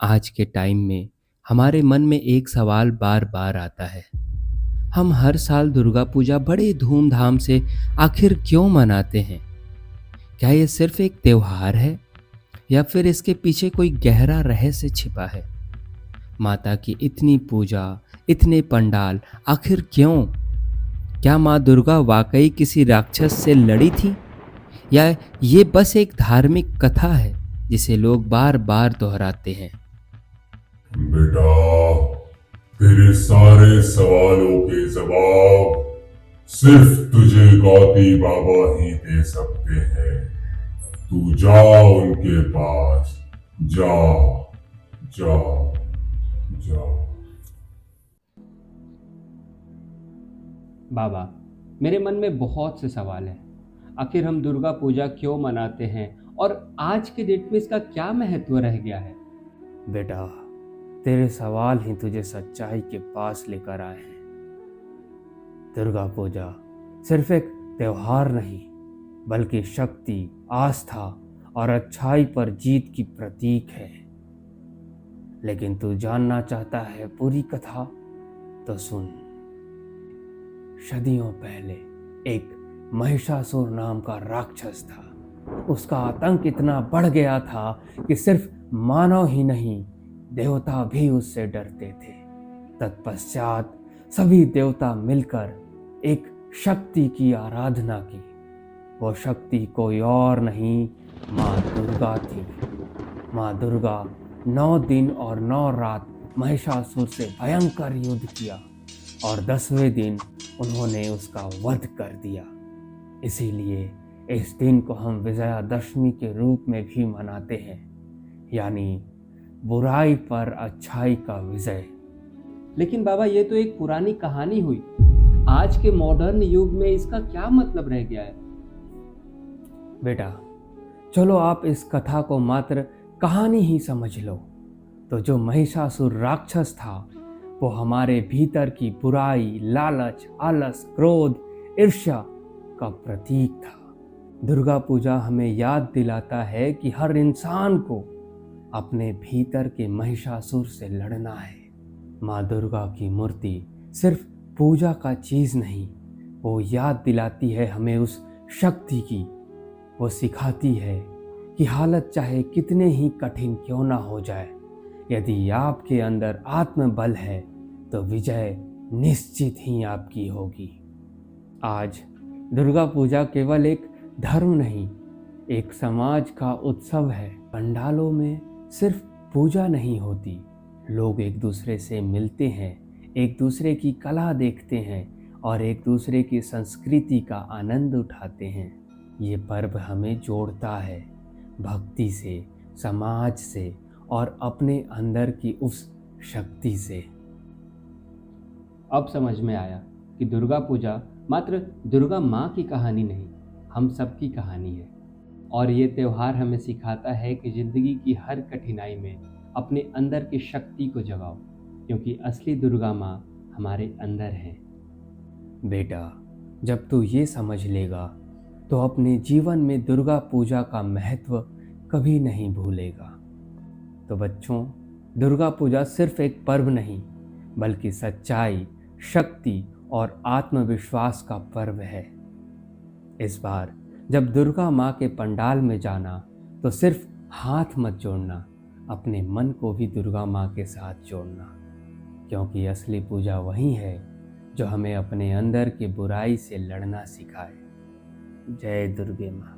आज के टाइम में हमारे मन में एक सवाल बार बार आता है। हम हर साल दुर्गा पूजा बड़े धूमधाम से आखिर क्यों मनाते हैं? क्या ये सिर्फ एक त्योहार है या फिर इसके पीछे कोई गहरा रहस्य छिपा है? माता की इतनी पूजा, इतने पंडाल, आखिर क्यों? क्या माँ दुर्गा वाकई किसी राक्षस से लड़ी थी या ये बस एक धार्मिक कथा है जिसे लोग बार बार दोहराते हैं? बेटा, तेरे सारे सवालों के जवाब सिर्फ तुझे गौती बाबा ही दे सकते हैं। तू जा उनके पास, जा, जा, जा। बाबा, मेरे मन में बहुत से सवाल हैं। आखिर हम दुर्गा पूजा क्यों मनाते हैं और आज के डेट में इसका क्या महत्व रह गया है? बेटा, तेरे सवाल ही तुझे सच्चाई के पास लेकर आए हैं। दुर्गा पूजा सिर्फ एक त्योहार नहीं, बल्कि शक्ति, आस्था और अच्छाई पर जीत की प्रतीक है। लेकिन तू जानना चाहता है पूरी कथा? तो सुन। सदियों पहले एक महिषासुर नाम का राक्षस था। उसका आतंक इतना बढ़ गया था कि सिर्फ मानव ही नहीं, देवता भी उससे डरते थे। तत्पश्चात सभी देवता मिलकर एक शक्ति की आराधना की। वो शक्ति कोई और नहीं, माँ दुर्गा थी। माँ दुर्गा 9 दिन और 9 रात महिषासुर से भयंकर युद्ध किया और 10वें दिन उन्होंने उसका वध कर दिया। इसीलिए इस दिन को हम विजयादशमी के रूप में भी मनाते हैं, यानी बुराई पर अच्छाई का विजय। लेकिन बाबा, ये तो एक पुरानी कहानी हुई। आज के मॉडर्न युग में इसका क्या मतलब रह गया है? बेटा, चलो आप इस कथा को मात्र कहानी ही समझ लो। तो जो महिषासुर राक्षस था, वो हमारे भीतर की बुराई, लालच, आलस, क्रोध, ईर्ष्या का प्रतीक था। दुर्गा पूजा हमें याद दिलाता है कि हर इंसान को अपने भीतर के महिषासुर से लड़ना है। माँ दुर्गा की मूर्ति सिर्फ पूजा का चीज़ नहीं, वो याद दिलाती है हमें उस शक्ति की। वो सिखाती है कि हालत चाहे कितने ही कठिन क्यों ना हो जाए, यदि आपके अंदर आत्मबल है तो विजय निश्चित ही आपकी होगी। आज दुर्गा पूजा केवल एक धर्म नहीं, एक समाज का उत्सव है। पंडालों में सिर्फ पूजा नहीं होती, लोग एक दूसरे से मिलते हैं, एक दूसरे की कला देखते हैं और एक दूसरे की संस्कृति का आनंद उठाते हैं। ये पर्व हमें जोड़ता है, भक्ति से, समाज से और अपने अंदर की उस शक्ति से। अब समझ में आया कि दुर्गा पूजा मात्र दुर्गा माँ की कहानी नहीं, हम सबकी कहानी है। और ये त्योहार हमें सिखाता है कि ज़िंदगी की हर कठिनाई में अपने अंदर की शक्ति को जगाओ, क्योंकि असली दुर्गा माँ हमारे अंदर है। बेटा, जब तू ये समझ लेगा तो अपने जीवन में दुर्गा पूजा का महत्व कभी नहीं भूलेगा। तो बच्चों, दुर्गा पूजा सिर्फ एक पर्व नहीं, बल्कि सच्चाई, शक्ति और आत्मविश्वास का पर्व है। इस बार जब दुर्गा माँ के पंडाल में जाना तो सिर्फ हाथ मत जोड़ना, अपने मन को भी दुर्गा माँ के साथ जोड़ना, क्योंकि असली पूजा वही है जो हमें अपने अंदर की बुराई से लड़ना सिखाए। जय दुर्गे माँ।